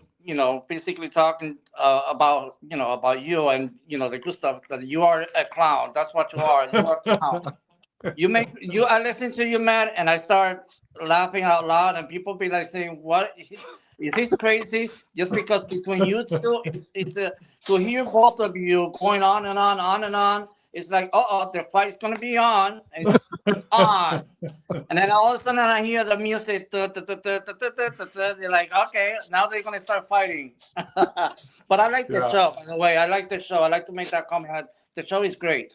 basically talking about you and, the good stuff, that you are a clown. That's what you are. You are a clown. I listen to you, Matt, and I start laughing out loud, and people be like saying, what? Is this crazy? Just because between you two, it's to hear both of you going on and on. It's like, the fight's gonna be on, and it's on. And then all of a sudden I hear the music. You're like, okay, now they're gonna start fighting. But I like the show, by the way. I like the show. I like to make that comment. The show is great.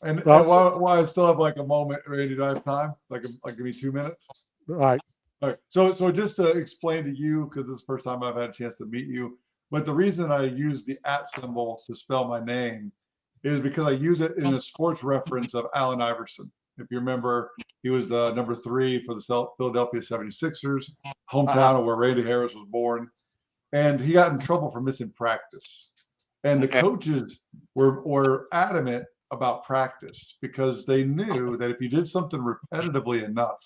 And while I still have like a moment, Randy, do I have time? Like give me 2 minutes? All right. All right. So just to explain to you, because this is the first time I've had a chance to meet you, but the reason I use the @ symbol to spell my name is because I use it in a sports reference of Allen Iverson. If you remember, he was number 3 for the Philadelphia 76ers, hometown of where Randy Harris was born. And he got in trouble for missing practice. And the coaches were adamant about practice because they knew that if you did something repetitively enough,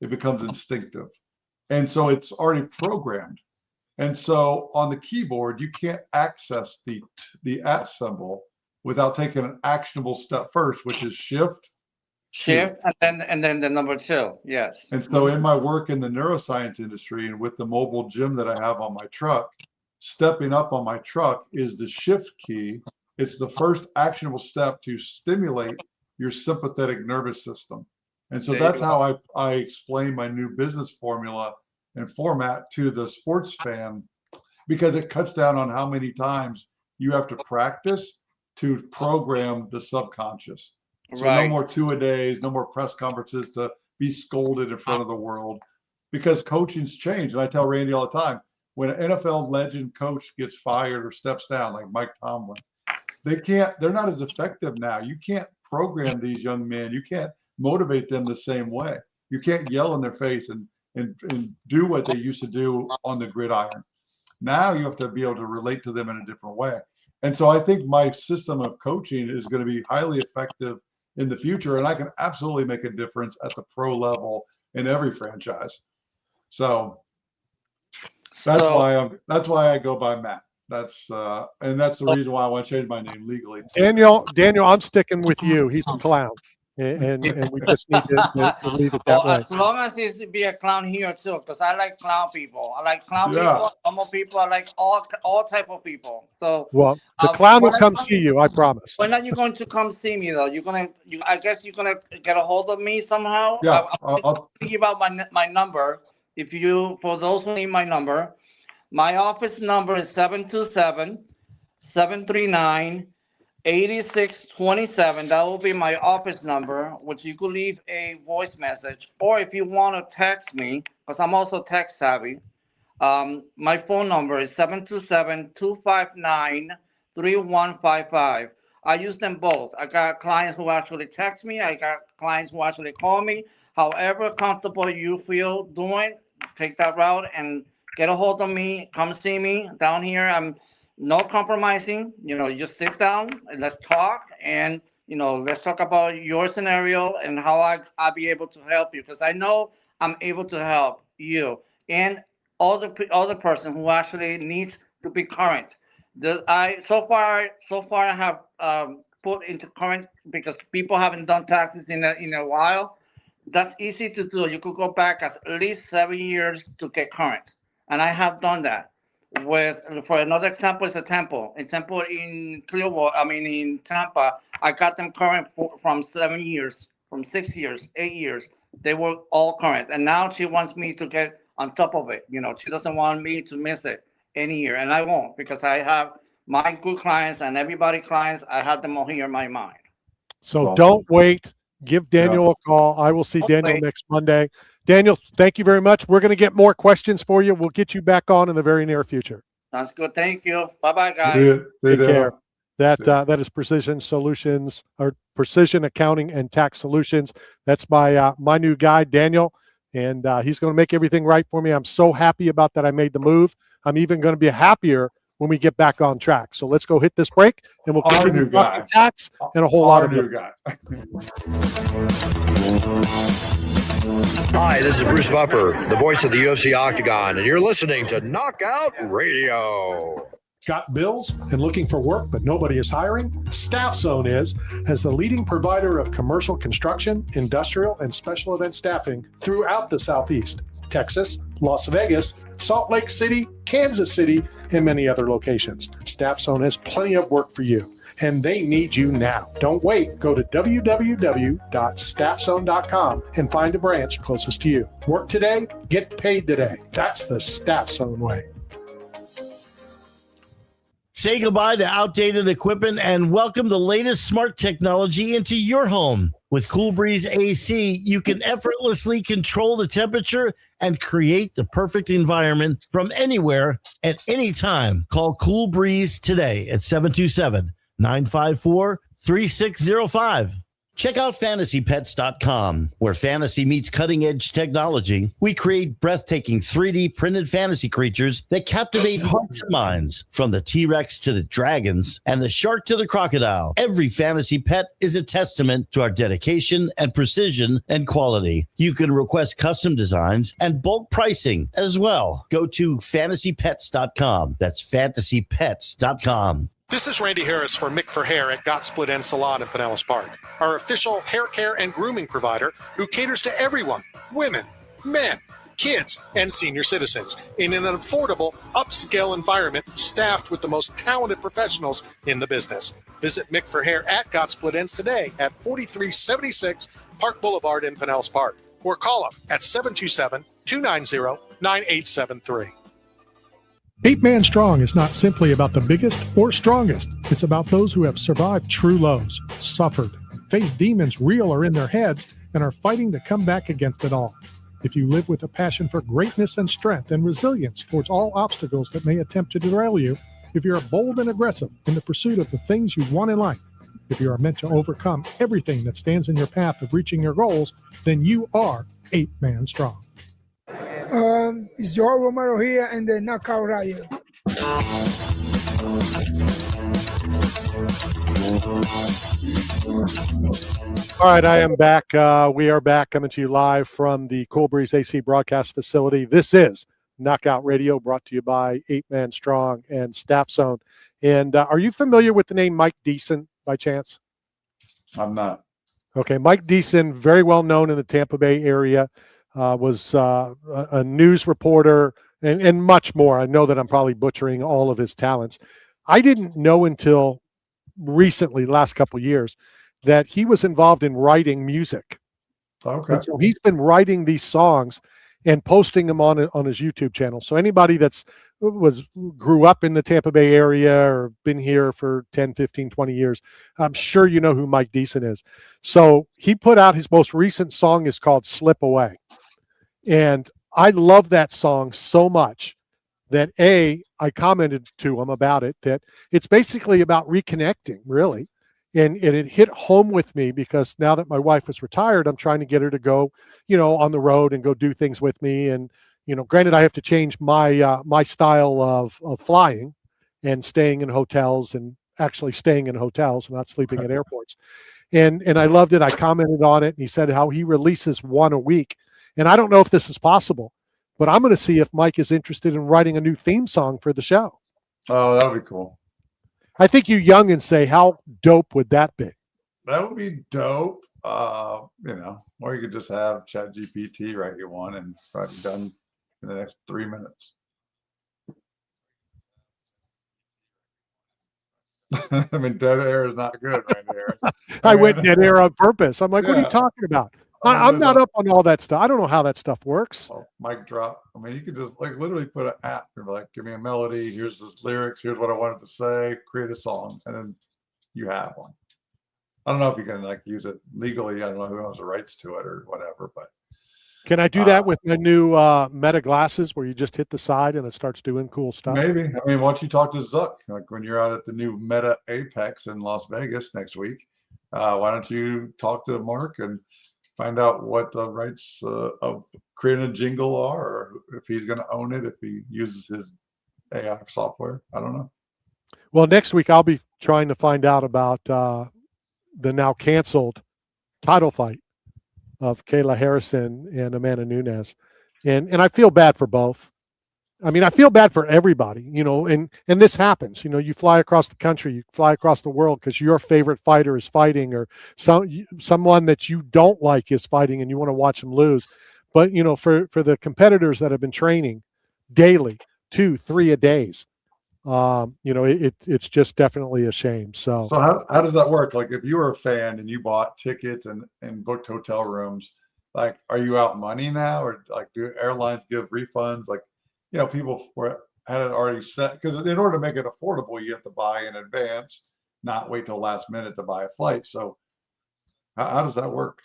it becomes instinctive. And so it's already programmed. And so on the keyboard, you can't access the @ symbol without taking an actionable step first, which is shift. And then the number 2. Yes. And so in my work in the neuroscience industry and with the mobile gym that I have on my truck, stepping up on my truck is the shift key. It's the first actionable step to stimulate your sympathetic nervous system. And so that's how I explain my new business formula and format to the sports fan, because it cuts down on how many times you have to practice to program the subconscious. So no more 2-a-days, no more press conferences to be scolded in front of the world, because coaching's changed. And I tell Randy all the time, when an NFL legend coach gets fired or steps down, like Mike Tomlin, they're not as effective now. You can't program these young men. You can't motivate them the same way. You can't yell in their face and do what they used to do on the gridiron. Now you have to be able to relate to them in a different way. And so I think my system of coaching is going to be highly effective in the future, and I can absolutely make a difference at the pro level in every franchise. So that's why I go by Matt. That's the reason why I want to change my name legally. Daniel, I'm sticking with you. He's a clown, and we just need to leave it that way. As long as he's be a clown here too, because I like clown people. I like clown people, normal people. I like all type of people. So the clown will come see you. I promise. When are you going to come see me though? I guess you're gonna get a hold of me somehow. Yeah, I'll give out my number. For those who need my number. My office number is 727-739-8627. That will be my office number, which you could leave a voice message. Or if you want to text me, because I'm also text savvy, my phone number is 727-259-3155. I use them both. I got clients who actually text me. I got clients who actually call me. However comfortable you feel doing, take that route and get a hold of me. Come see me down here. I'm no compromising. You just sit down and let's talk. And, let's talk about your scenario and how I'll be able to help you. Because I know I'm able to help you and all the person who actually needs to be current. So far I have put into current because people haven't done taxes in a while. That's easy to do. You could go back at least 7 years to get current. And I have done that. For another example, it's a temple. A temple in in Tampa, I got them current from 7 years, from 6 years, 8 years. They were all current. And now she wants me to get on top of it. She doesn't want me to miss it any year. And I won't, because I have my good clients and everybody clients. I have them all here in my mind. So don't wait. Give Daniel a call. I will see Daniel next Monday. Daniel, thank you very much. We're going to get more questions for you. We'll get you back on in the very near future. Sounds good. Thank you. Bye-bye, guys. Take care. That is Precision Solutions, or Precision Accounting and Tax Solutions. That's my new guy, Daniel, and he's going to make everything right for me. I'm so happy about that I made the move. I'm even going to be happier when we get back on track. So let's go hit this break, and we'll continue talking tax and a whole lot of new guy. Hi, this is Bruce Buffer, the voice of the UFC Octagon, and you're listening to Knockout Radio. Got bills and looking for work, but nobody is hiring? Staff Zone is, as the leading provider of commercial construction, industrial, and special event staffing throughout the Southeast. Texas, Las Vegas, Salt Lake City, Kansas City, and many other locations. Staff Zone has plenty of work for you, and they need you now. Don't wait. Go to www.staffzone.com and find a branch closest to you. Work today, get paid today. That's the Staff Zone way. Say goodbye to outdated equipment and welcome the latest smart technology into your home. With Cool Breeze AC, you can effortlessly control the temperature and create the perfect environment from anywhere at any time. Call Cool Breeze today at 727-954-3605. Check out fantasypets.com, where fantasy meets cutting-edge technology. We create breathtaking 3D printed fantasy creatures that captivate hearts and minds, from the T-Rex to the dragons and the shark to the crocodile. Every fantasy pet is a testament to our dedication and precision and quality. You can request custom designs and bulk pricing as well. Go to fantasypets.com. That's fantasypets.com. This is Randy Harris for Mick for Hair at Got Split End Salon in Pinellas Park, our official hair care and grooming provider who caters to everyone, women, men, kids, and senior citizens in an affordable, upscale environment staffed with the most talented professionals in the business. Visit Mick for Hair at Got Split Ends today at 4376 Park Boulevard in Pinellas Park, or call them at 727-290-9873. 8 Man Strong is not simply about the biggest or strongest. It's about those who have survived true lows, suffered, faced demons real or in their heads, and are fighting to come back against it all. If you live with a passion for greatness and strength and resilience towards all obstacles that may attempt to derail you, if you're bold and aggressive in the pursuit of the things you want in life, if you are meant to overcome everything that stands in your path of reaching your goals, then you are 8 Man Strong. It's Joel Romero here and the Knockout Radio. All right, I am back. We are back coming to you live from the Cool Breeze AC broadcast facility. This is Knockout Radio, brought to you by 8 Man Strong and Staff Zone. And are you familiar with the name Mike Deason by chance? I'm not. Okay, Mike Deason, very well known in the Tampa Bay area. Was a news reporter and much more. I know that I'm probably butchering all of his talents. I didn't know until recently, last couple of years, that he was involved in writing music. Okay. And so he's been writing these songs and posting them on his YouTube channel. So anybody grew up in the Tampa Bay area or been here for 10, 15, 20 years, I'm sure you know who Mike Deason is. So he put out his most recent song is called Slip Away. And I love that song so much that I commented to him about it, that it's basically about reconnecting, really. And it hit home with me because now that my wife is retired, I'm trying to get her to go, on the road and go do things with me. And, granted, I have to change my my style of flying and staying in hotels and actually staying in hotels and not sleeping at airports. And I loved it. I commented on it. And he said how he releases one a week. And I don't know if this is possible, but I'm going to see if Mike is interested in writing a new theme song for the show. Oh, that would be cool. I think you young and say, how dope would that be? That would be dope. Or you could just have ChatGPT write you one and probably be done in the next 3 minutes. I mean, dead air is not good right there. I went dead air on purpose. I'm like, what are you talking about? I'm not up on all that stuff. I don't know how that stuff works. Mic drop. I mean, you could just literally put an app. You're like, give me a melody. Here's the lyrics. Here's what I wanted to say. Create a song, and then you have one. I don't know if you can use it legally. I don't know who owns the rights to it or whatever. But can I do that with the new Meta glasses, where you just hit the side and it starts doing cool stuff? Maybe. I mean, why don't you talk to Zuck? Like when you're out at the new Meta Apex in Las Vegas next week, why don't you talk to Mark and find out what the rights of creating a jingle are, or if he's going to own it, if he uses his AI software. I don't know. Well, next week I'll be trying to find out about the now canceled title fight of Kayla Harrison and Amanda Nunes. And I feel bad for both. I mean, I feel bad for everybody, and this happens. You fly across the country, you fly across the world because your favorite fighter is fighting, or someone that you don't like is fighting and you want to watch them lose. But for the competitors that have been training daily, 2-3 a days, it's just definitely a shame. So how does that work? Like if you were a fan and you bought tickets and booked hotel rooms, like are you out money now, or like do airlines give refunds? Like people had it already set, because in order to make it affordable, you have to buy in advance, not wait till last minute to buy a flight. So how does that work?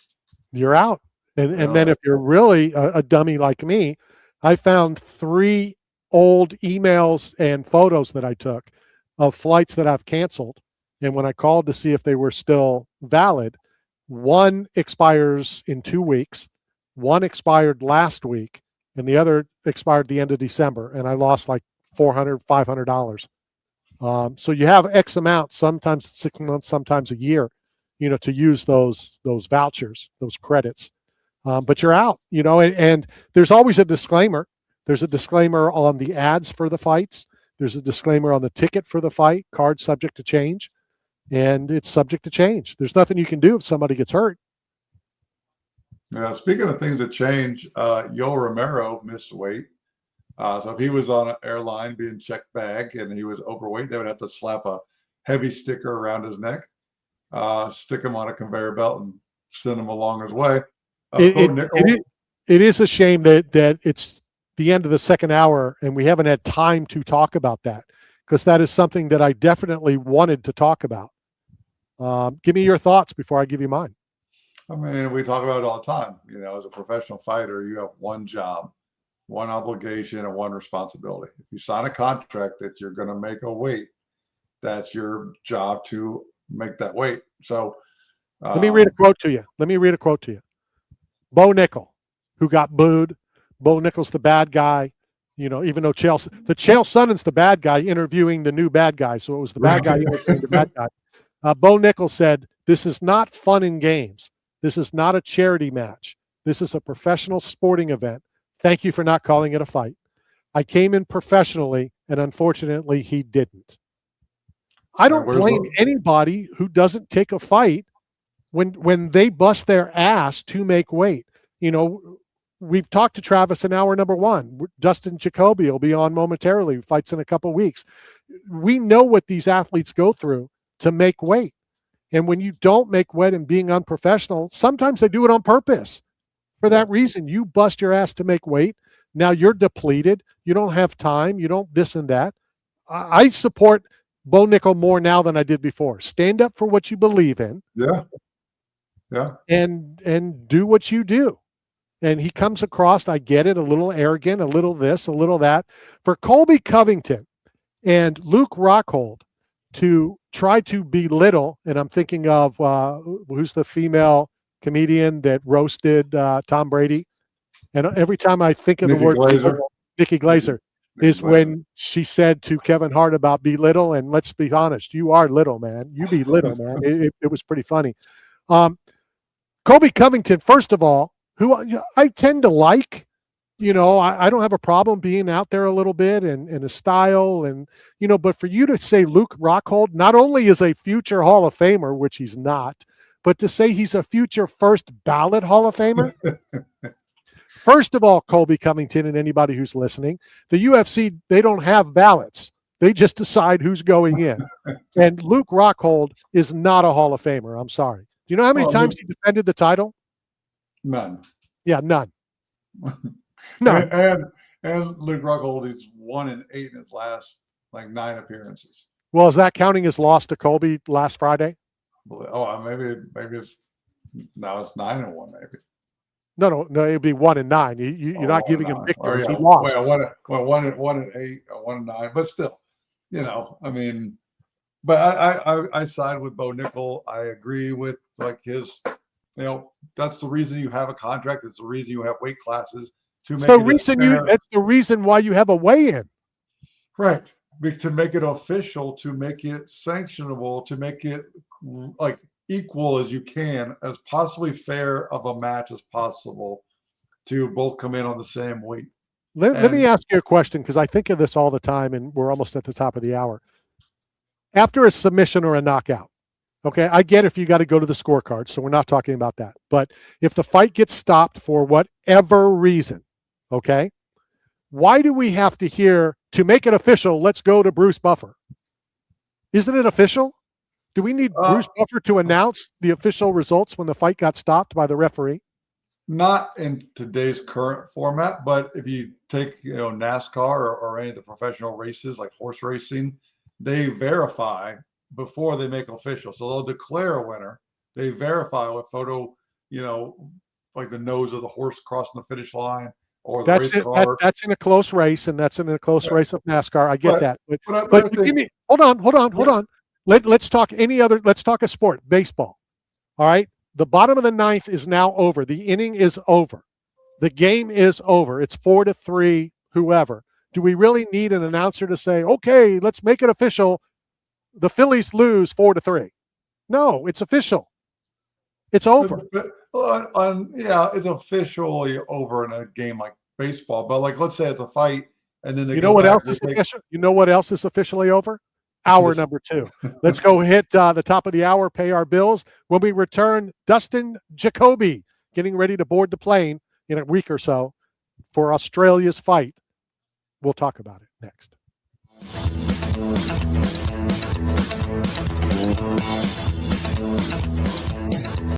You're out. And then if you're really a dummy like me, I found 3 old emails and photos that I took of flights that I've canceled. And when I called to see if they were still valid, one expires in 2 weeks, one expired last week, and the other expired the end of December. And I lost like $400, $500. So you have X amount, sometimes 6 months, sometimes a year, to use those vouchers, those credits. But you're out, and there's always a disclaimer. There's a disclaimer on the ads for the fights. There's a disclaimer on the ticket for the fight, card subject to change, and it's subject to change. There's nothing you can do if somebody gets hurt. Yeah, speaking of things that change, Yoel Romero missed weight. So if he was on an airline being checked bag and he was overweight, they would have to slap a heavy sticker around his neck, stick him on a conveyor belt, and send him along his way. It is a shame that it's the end of the second hour and we haven't had time to talk about that, because that is something that I definitely wanted to talk about. Give me your thoughts before I give you mine. I mean, we talk about it all the time. As a professional fighter, you have one job, one obligation, and one responsibility. If you sign a contract that you're going to make a weight, that's your job to make that weight. So let me read a quote to you. Bo Nickel, who got booed. Bo Nickel's the bad guy, even though Chael Sonnen's the bad guy interviewing the new bad guy. So it was the bad guy interviewing the bad guy. Bo Nickel said, "This is not fun and games. This is not a charity match. This is a professional sporting event. Thank you for not calling it a fight. I came in professionally, and unfortunately, he didn't." I don't blame anybody who doesn't take a fight when they bust their ass to make weight. We've talked to Travis in hour number 1. Dustin Jacoby will be on momentarily, fights in a couple of weeks. We know what these athletes go through to make weight. And when you don't make weight and being unprofessional, sometimes they do it on purpose. For that reason, you bust your ass to make weight. Now you're depleted. You don't have time. You don't this and that. I support Bo Nickel more now than I did before. Stand up for what you believe in. Yeah. And do what you do. And he comes across, I get it, a little arrogant, a little this, a little that. For Colby Covington and Luke Rockhold to try to belittle, and I'm thinking of who's the female comedian that roasted Tom Brady. And every time I think of the word Nikki Glaser, is when she said to Kevin Hart about be little. And let's be honest, you are little, man. You be little, man. It was pretty funny. Colby Covington, first of all, who I tend to like, I don't have a problem being out there a little bit and a style and, but for you to say Luke Rockhold not only is a future Hall of Famer, which he's not, but to say he's a future first ballot Hall of Famer. First of all, Colby Covington and anybody who's listening, the UFC, they don't have ballots. They just decide who's going in. And Luke Rockhold is not a Hall of Famer. I'm sorry. Do you know how many times he defended the title? None. Yeah, none. None. And Luke Rockhold is 1-8 in his last 9 appearances. Well, is that counting his loss to Colby last Friday? Oh, maybe it's now it's 9-1 maybe. No, it'd be 1-9. You're not giving him victories. He lost. Well, 1-8, 1-9, but still, I mean, but I side with Bo Nickel. I agree with his, that's the reason you have a contract. It's the reason you have weight classes to make that's the reason why you have a weigh-in. Right. To make it official, to make it sanctionable, to make it equal as you can, as possibly fair of a match as possible, to both come in on the same weight. Let me ask you a question, because I think of this all the time, and we're almost at the top of the hour. After a submission or a knockout, Okay, I get if you got to go to the scorecard, so we're not talking about that. But if the fight gets stopped for whatever reason, okay, why do we have to hear, to make it official, let's go to Bruce Buffer? Isn't it official? Do we need Bruce Buffer to announce the official results when the fight got stopped by the referee? Not in today's current format, but if you take NASCAR or any of the professional races like horse racing, they verify before they make official. So they'll declare a winner. They verify with photo, like the nose of the horse crossing the finish line or the race car. That's in a close race, and that's in a close race of NASCAR. I get that. But give me, hold on. Let's talk let's talk a sport, baseball. All right. The bottom of the ninth is now over. The inning is over. The game is over. It's 4-3, whoever. Do we really need an announcer to say, okay, let's make it official? The Phillies lose 4-3. No, it's official. It's over. It's officially over in a game like baseball. But like, let's say it's a fight, and then you know what else is official? You know what else is officially over? Hour number 2. Let's go hit the top of the hour, pay our bills. When we return, Dustin Jacoby getting ready to board the plane in a week or so for Australia's fight. We'll talk about it next.